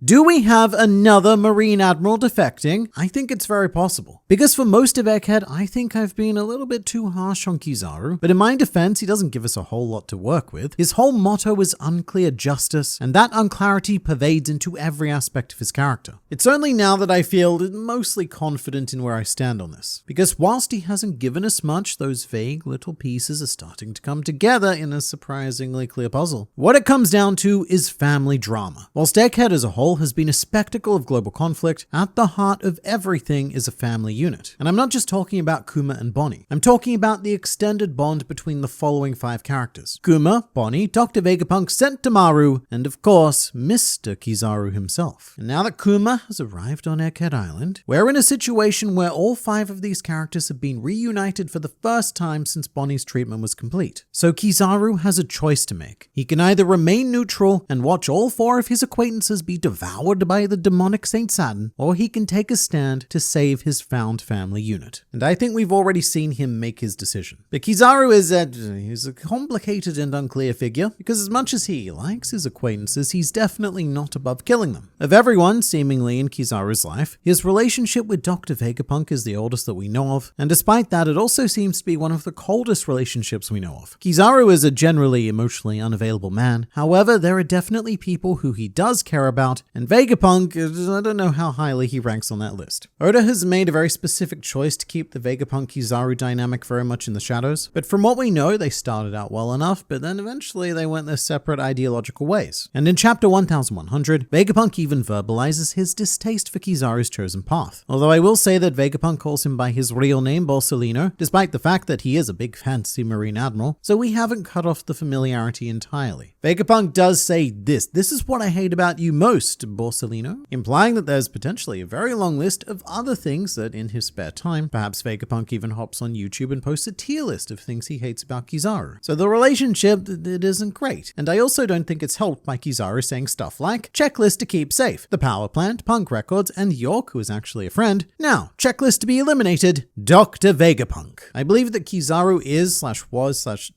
Do we have another Marine Admiral defecting? I think it's very possible. Because for most of Egghead, I think I've been a little bit too harsh on Kizaru, but in my defense, he doesn't give us a whole lot to work with. His whole motto is unclear justice, and that unclarity pervades into every aspect of his character. It's only now that I feel mostly confident in where I stand on this. Because whilst he hasn't given us much, those vague little pieces are starting to come together in a surprisingly clear puzzle. What it comes down to is family drama. Whilst Egghead as a whole has been a spectacle of global conflict, at the heart of everything is a family unit. And I'm not just talking about Kuma and Bonnie. I'm talking about the extended bond between the following 5 characters: Kuma, Bonnie, Dr. Vegapunk, Sentomaru, and of course, Mr. Kizaru himself. And now that Kuma has arrived on Egghead Island, we're in a situation where all 5 of these characters have been reunited for the first time since Bonnie's treatment was complete. So Kizaru has a choice to make. He can either remain neutral and watch all 4 of his acquaintances be devoured by the demonic Saint Saturn, or he can take a stand to save his found family unit. And I think we've already seen him make his decision. But Kizaru is a complicated and unclear figure, because as much as he likes his acquaintances, he's definitely not above killing them. Of everyone seemingly in Kizaru's life, his relationship with Dr. Vegapunk is the oldest that we know of, and despite that, it also seems to be one of the coldest relationships we know of. Kizaru is a generally emotionally unavailable man. However, there are definitely people who he does care about, and Vegapunk, I don't know how highly he ranks on that list. Oda has made a very specific choice to keep the Vegapunk-Kizaru dynamic very much in the shadows, but from what we know, they started out well enough, but then eventually they went their separate ideological ways. And in chapter 1100, Vegapunk even verbalizes his distaste for Kizaru's chosen path. Although I will say that Vegapunk calls him by his real name, Borsalino, despite the fact that he is a big fancy Marine Admiral, so we haven't cut off the familiarity entirely. Vegapunk does say this is what I hate about you most, Borsalino, implying that there's potentially a very long list of other things that in his spare time, perhaps Vegapunk even hops on YouTube and posts a tier list of things he hates about Kizaru. So the relationship, it isn't great. And I also don't think it's helped by Kizaru saying stuff like, checklist to keep safe, the power plant, punk records, and York, who is actually a friend. Now, checklist to be eliminated, Dr. Vegapunk. I believe that Kizaru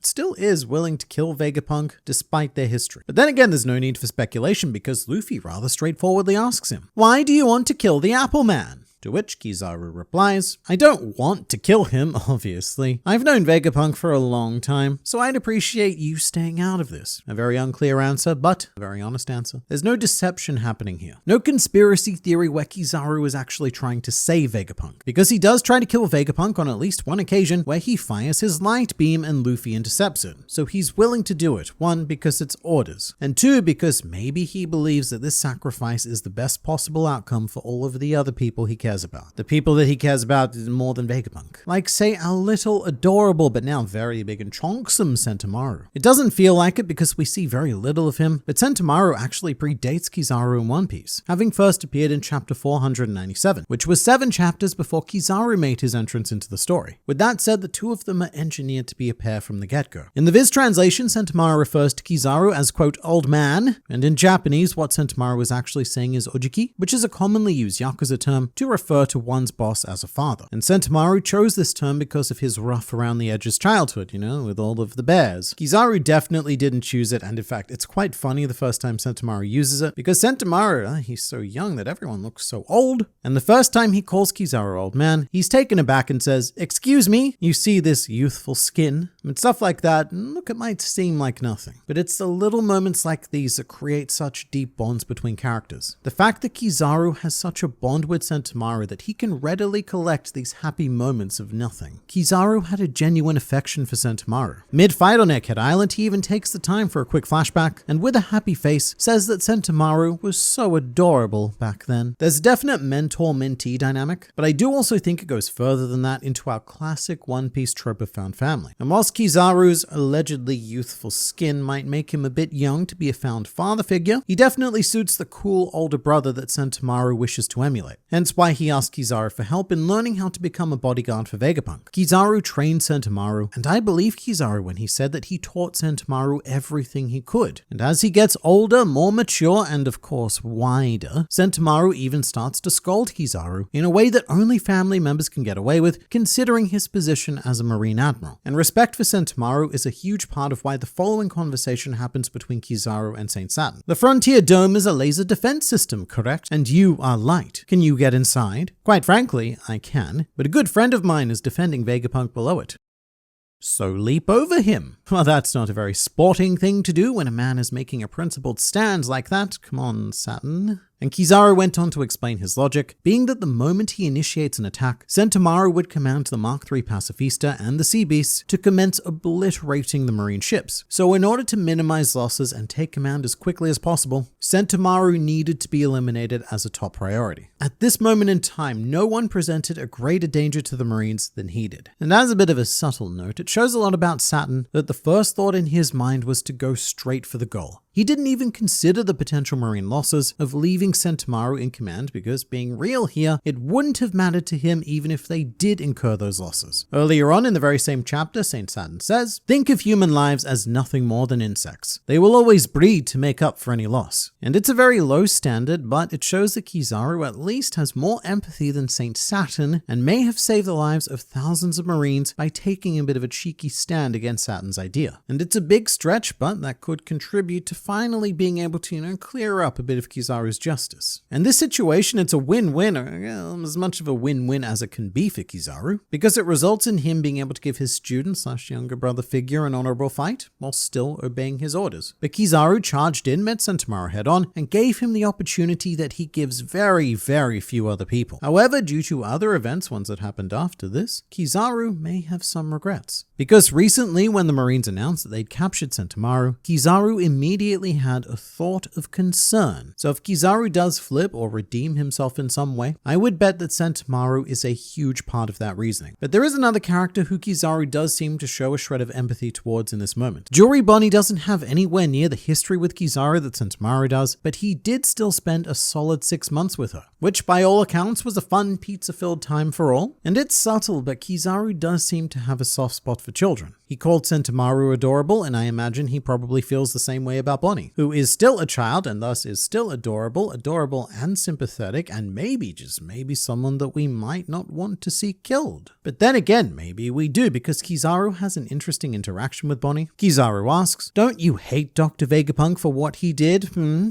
still is willing to kill Vegapunk despite their history. But then again, there's no need for speculation because Luffy rather straightforwardly asks him, why do you want to kill the Apple Man? To which Kizaru replies, I don't want to kill him, obviously. I've known Vegapunk for a long time, so I'd appreciate you staying out of this. A very unclear answer, but a very honest answer. There's no deception happening here. No conspiracy theory where Kizaru is actually trying to save Vegapunk, because he does try to kill Vegapunk on at least one occasion where he fires his light beam and Luffy intercepts it. So he's willing to do it, 1, because it's orders, and 2, because maybe he believes that this sacrifice is the best possible outcome for all of the other people he cares about. The people that he cares about more than Vegapunk. Like, say, a little adorable but now very big and chonksome Sentomaru. It doesn't feel like it because we see very little of him, but Sentomaru actually predates Kizaru in One Piece, having first appeared in chapter 497, which was 7 chapters before Kizaru made his entrance into the story. With that said, the 2 of them are engineered to be a pair from the get-go. In the Viz translation, Sentomaru refers to Kizaru as, quote, old man, and in Japanese, what Sentomaru is actually saying is ojiki, which is a commonly used Yakuza term to refer to one's boss as a father. And Sentomaru chose this term because of his rough around the edges childhood, with all of the bears. Kizaru definitely didn't choose it, and in fact, it's quite funny the first time Sentomaru uses it, because Sentomaru, he's so young that everyone looks so old, and the first time he calls Kizaru old man, he's taken aback and says, excuse me, you see this youthful skin? And stuff like that, look, it might seem like nothing, but it's the little moments like these that create such deep bonds between characters. The fact that Kizaru has such a bond with Sentomaru that he can readily collect these happy moments of nothing. Kizaru had a genuine affection for Sentomaru. Mid-fight on Egghead Island, he even takes the time for a quick flashback, and with a happy face, says that Sentomaru was so adorable back then. There's a definite mentor-mentee dynamic, but I do also think it goes further than that into our classic One Piece trope of found family. And whilst Kizaru's allegedly youthful skin might make him a bit young to be a found father figure, he definitely suits the cool older brother that Sentomaru wishes to emulate. Hence why he asks Kizaru for help in learning how to become a bodyguard for Vegapunk. Kizaru trained Sentomaru, and I believe Kizaru when he said that he taught Sentomaru everything he could. And as he gets older, more mature, and of course wider, Sentomaru even starts to scold Kizaru in a way that only family members can get away with, considering his position as a Marine Admiral. And respect for for Sentomaru is a huge part of why the following conversation happens between Kizaru and Saint Saturn. The Frontier Dome is a laser defense system, correct? And you are light. Can you get inside? Quite frankly, I can, but a good friend of mine is defending Vegapunk below it. So leap over him. Well, that's not a very sporting thing to do when a man is making a principled stand like that. Come on, Saturn. And Kizaru went on to explain his logic, being that the moment he initiates an attack, Sentomaru would command the Mark III Pacifista and the Sea Beasts to commence obliterating the marine ships. So in order to minimize losses and take command as quickly as possible, Sentomaru needed to be eliminated as a top priority. At this moment in time, no one presented a greater danger to the Marines than he did. And as a bit of a subtle note, it shows a lot about Saturn that the first thought in his mind was to go straight for the goal. He didn't even consider the potential Marine losses of leaving Sentomaru in command because, being real here, it wouldn't have mattered to him even if they did incur those losses. Earlier on in the very same chapter, Saint Saturn says, "Think of human lives as nothing more than insects. They will always breed to make up for any loss." And it's a very low standard, but it shows that Kizaru at least has more empathy than Saint Saturn and may have saved the lives of thousands of Marines by taking a bit of a cheeky stand against Saturn's idea. And it's a big stretch, but that could contribute to finally being able to, clear up a bit of Kizaru's justice. In this situation, it's a win-win, or as much of a win-win as it can be for Kizaru, because it results in him being able to give his student/younger brother figure an honorable fight while still obeying his orders. But Kizaru charged in, met Sentomaru head-on, and gave him the opportunity that he gives very, very few other people. However, due to other events, ones that happened after this, Kizaru may have some regrets. Because recently, when the Marines announced that they'd captured Sentomaru, Kizaru immediately had a thought of concern. So if Kizaru does flip or redeem himself in some way, I would bet that Sentomaru is a huge part of that reasoning. But there is another character who Kizaru does seem to show a shred of empathy towards in this moment. Jewelry Bonnie doesn't have anywhere near the history with Kizaru that Sentomaru does, but he did still spend a solid 6 months with her, which by all accounts was a fun, pizza-filled time for all. And it's subtle, but Kizaru does seem to have a soft spot for children. He called Sentomaru adorable, and I imagine he probably feels the same way about Bonnie, who is still a child and thus is still adorable and sympathetic, and maybe, just maybe, someone that we might not want to see killed. But then again, maybe we do, because Kizaru has an interesting interaction with Bonnie. Kizaru asks, "Don't you hate Dr. Vegapunk for what he did?"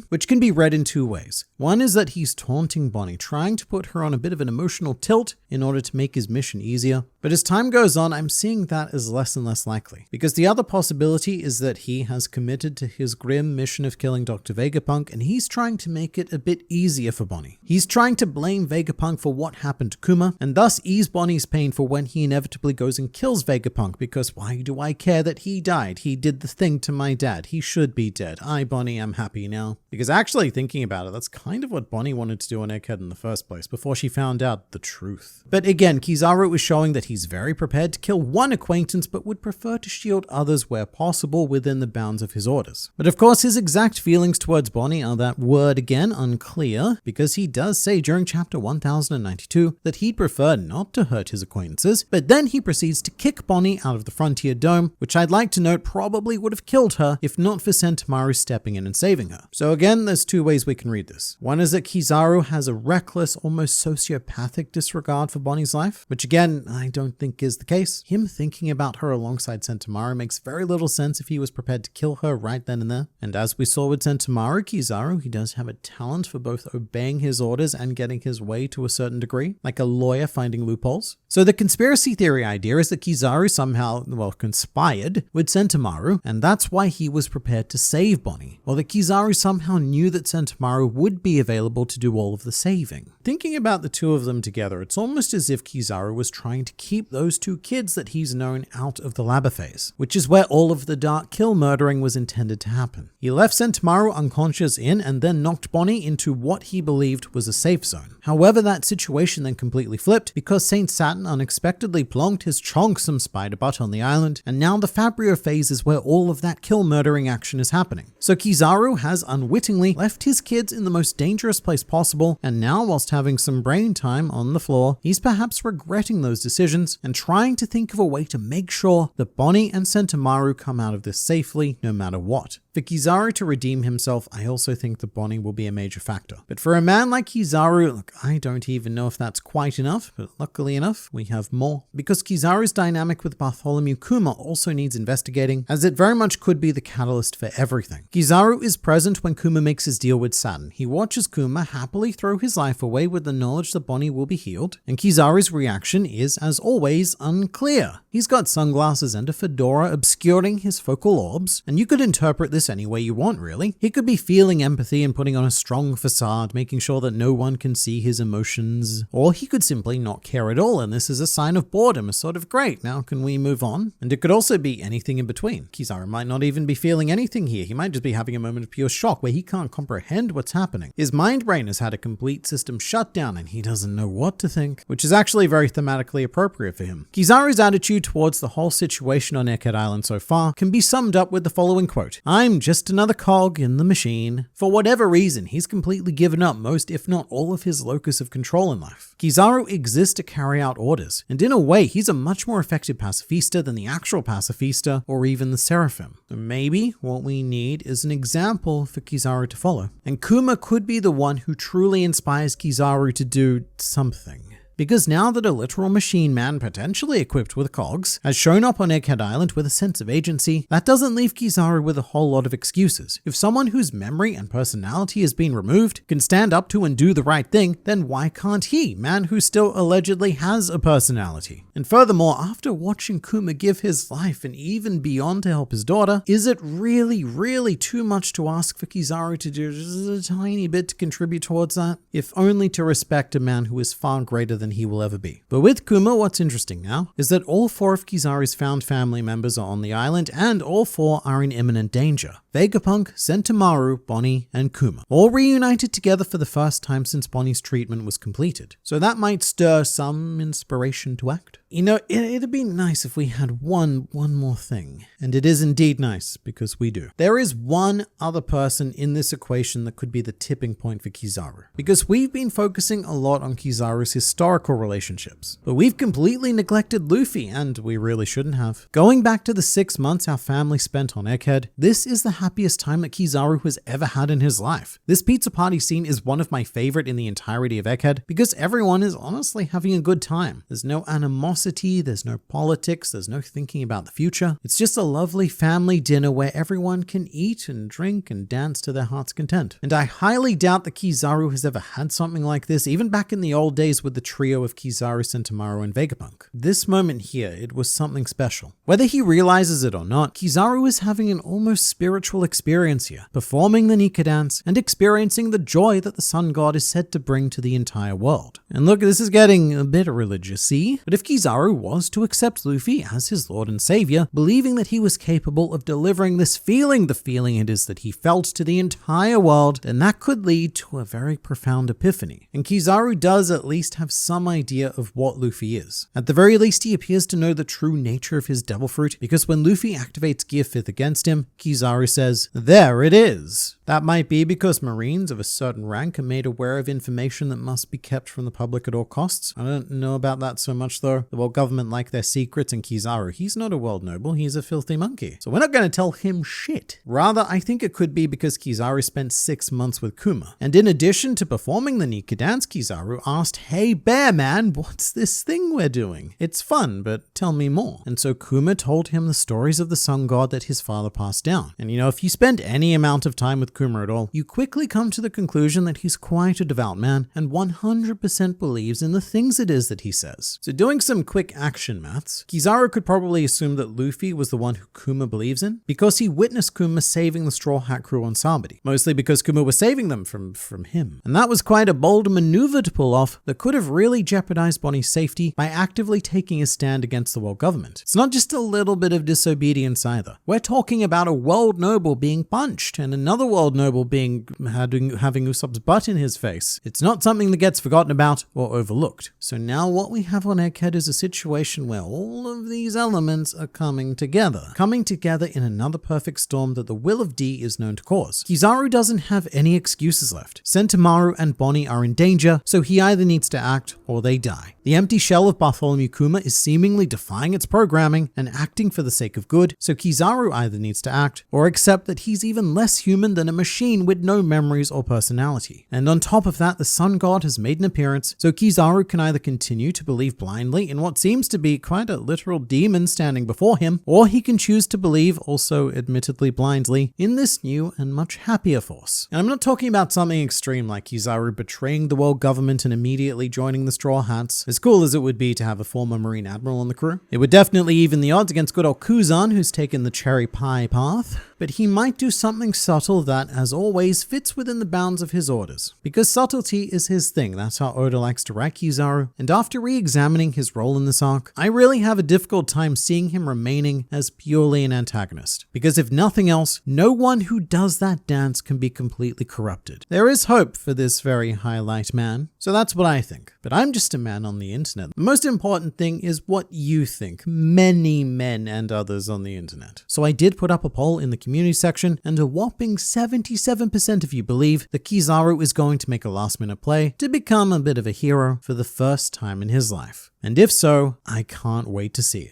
Which can be read in two ways. One is that he's taunting Bonnie, trying to put her on a bit of an emotional tilt in order to make his mission easier. But as time goes on, I'm seeing that as less and less likely, because the other possibility is that he has committed to his grim mission of killing Dr. Vegapunk, and he's trying to make it a bit easier for Bonnie. He's trying to blame Vegapunk for what happened to Kuma, and thus ease Bonnie's pain for when he inevitably goes and kills Vegapunk, because why do I care that he died? He did the thing to my dad. He should be dead. I, Bonnie, am happy now. Because actually, thinking about it, that's kind of what Bonnie wanted to do on Egghead in the first place, before she found out the truth. But again, Kizaru was showing that he's very prepared to kill one acquaintance, but would prefer to shield others where possible within the bounds of his orders. But of course, his exact feelings towards Bonnie are that word again unclear, because he does say during chapter 1092 that he'd prefer not to hurt his acquaintances, but then he proceeds to kick Bonnie out of the Frontier Dome, which I'd like to note probably would have killed her if not for Sentomaru stepping in and saving her. So again, there's two ways we can read this. One is that Kizaru has a reckless, almost sociopathic disregard for Bonnie's life, which again, I don't think is the case. Him thinking about her alongside Sentomaru makes very little sense if he was prepared to kill her right then and there. And as we saw with Sentomaru, Kizaru, he does have a talent for both obeying his orders and getting his way to a certain degree, like a lawyer finding loopholes. So the conspiracy theory idea is that Kizaru somehow, conspired with Sentomaru, and that's why he was prepared to save Bonnie, or that Kizaru somehow knew that Sentomaru would be available to do all of the saving. Thinking about the two of them together, it's almost as if Kizaru was trying to keep those two kids that he's known out of the lab phase, which is where all of the dark kill murdering was intended to happen. He left Sentomaru unconscious in and then knocked Bonnie into what he believed was a safe zone. However, that situation then completely flipped because Saint Saturn unexpectedly plonked his chonksome spider butt on the island, and now the Fabrio phase is where all of that kill murdering action is happening. So Kizaru has unwittingly left his kids in the most dangerous place possible, and now whilst having some brain time on the floor, he's perhaps regretting those decisions and trying to think of a way to make sure that Bonnie and Sentomaru come out of this safely no matter what. For Kizaru to redeem himself, I also think that Bonnie will be a major factor. But for a man like Kizaru, look, I don't even know if that's quite enough, but luckily enough, we have more. Because Kizaru's dynamic with Bartholomew Kuma also needs investigating, as it very much could be the catalyst for everything. Kizaru is present when Kuma makes his deal with Saturn. He watches Kuma happily throw his life away with the knowledge that Bonnie will be healed, and Kizaru's reaction is, as always, unclear. He's got sunglasses and a fedora obscuring his focal orbs, and you could interpret this any way you want, really. He could be feeling empathy and putting on a strong facade, making sure that no one can see his emotions, or he could simply not care at all, and this is a sign of boredom, a sort of, great, now can we move on? And it could also be anything in between. Kizaru might not even be feeling anything here. He might just be having a moment of pure shock where he can't comprehend what's happening. His mind brain has had a complete system shut down and he doesn't know what to think, which is actually very thematically appropriate for him. Kizaru's attitude towards the whole situation on Egghead Island so far can be summed up with the following quote: "I'm just another cog in the machine." For whatever reason, he's completely given up most, if not all, of his locus of control in life. Kizaru exists to carry out orders, and in a way, he's a much more effective pacifista than the actual pacifista or even the Seraphim. So maybe what we need is an example for Kizaru to follow. And Kuma could be the one who truly inspires Kizaru to do something. Because now that a literal machine man, potentially equipped with cogs, has shown up on Egghead Island with a sense of agency, that doesn't leave Kizaru with a whole lot of excuses. If someone whose memory and personality has been removed can stand up to and do the right thing, then why can't he, man who still allegedly has a personality? And furthermore, after watching Kuma give his life and even beyond to help his daughter, is it really too much to ask for Kizaru to do just a tiny bit to contribute towards that? If only to respect a man who is far greater than he will ever be. But with Kuma, what's interesting now is that all 4 of Kizaru's found family members are on the island, and all 4 are in imminent danger. Vegapunk, Sentomaru, Bonnie, and Kuma, all reunited together for the first time since Bonnie's treatment was completed. So that might stir some inspiration to act. You know, it'd be nice if we had one more thing. And it is indeed nice, because we do. There is one other person in this equation that could be the tipping point for Kizaru. Because we've been focusing a lot on Kizaru's historical relationships. But we've completely neglected Luffy, and we really shouldn't have. Going back to the 6 months our family spent on Egghead, this is the happiest time that Kizaru has ever had in his life. This pizza party scene is one of my favorite in the entirety of Egghead, because everyone is honestly having a good time. There's no animosity, there's no politics, there's no thinking about the future. It's just a lovely family dinner where everyone can eat and drink and dance to their heart's content. And I highly doubt that Kizaru has ever had something like this, even back in the old days with the trio of Kizaru, Sentomaru, and Vegapunk. This moment here, it was something special. Whether he realizes it or not, Kizaru is having an almost spiritual experience here, performing the Nika dance and experiencing the joy that the sun god is said to bring to the entire world. And look, this is getting a bit religious-y, but if Kizaru was to accept Luffy as his lord and savior, believing that he was capable of delivering this feeling, the feeling it is that he felt, to the entire world, then that could lead to a very profound epiphany. And Kizaru does at least have some idea of what Luffy is. At the very least, he appears to know the true nature of his devil fruit, because when Luffy activates Gear 5th against him, Kizaru says, "There it is." That might be because Marines of a certain rank are made aware of information that must be kept from the public at all costs. I don't know about that so much though. The world government like their secrets, and Kizaru, he's not a world noble, he's a filthy monkey. So we're not going to tell him shit. Rather, I think it could be because Kizaru spent 6 months with Kuma. And in addition to performing the Nika dance, Kizaru asked, "Hey bear man, what's this thing we're doing? It's fun, but tell me more." And so Kuma told him the stories of the sun god that his father passed down. And you know, if you spend any amount of time with Kuma at all, you quickly come to the conclusion that he's quite a devout man and 100% believes in the things it is that he says. So doing some quick action maths, Kizaru could probably assume that Luffy was the one who Kuma believes in, because he witnessed Kuma saving the Straw Hat crew on Sabadi, mostly because Kuma was saving them from him. And that was quite a bold maneuver to pull off that could have really jeopardized Bonnie's safety by actively taking a stand against the world government. It's not just a little bit of disobedience either. We're talking about a world noble being punched and another world noble being having Usopp's butt in his face. It's not something that gets forgotten about or overlooked. So now what we have on Egghead is a a situation where all of these elements are coming together in another perfect storm that the will of D is known to cause. Kizaru doesn't have any excuses left. Sentomaru and Bonnie are in danger, so he either needs to act or they die. The empty shell of Bartholomew Kuma is seemingly defying its programming and acting for the sake of good, so Kizaru either needs to act or accept that he's even less human than a machine with no memories or personality. And on top of that, the Sun God has made an appearance, so Kizaru can either continue to believe blindly in what seems to be quite a literal demon standing before him, or he can choose to believe, also admittedly blindly, in this new and much happier force. And I'm not talking about something extreme like Kizaru betraying the world government and immediately joining the Straw Hats, as cool as it would be to have a former Marine Admiral on the crew. It would definitely even the odds against good old Kuzan, who's taken the cherry pie path, but he might do something subtle that, as always, fits within the bounds of his orders. Because subtlety is his thing, that's how Oda likes to write Kizaru, and after re-examining his role in this arc, I really have a difficult time seeing him remaining as purely an antagonist. Because if nothing else, no one who does that dance can be completely corrupted. There is hope for this very highlight man, so that's what I think. But I'm just a man on the internet. The most important thing is what you think, many men and others on the internet. So I did put up a poll in the community section, and a whopping 77% of you believe that Kizaru is going to make a last-minute play to become a bit of a hero for the first time in his life. And if so, I can't wait to see it.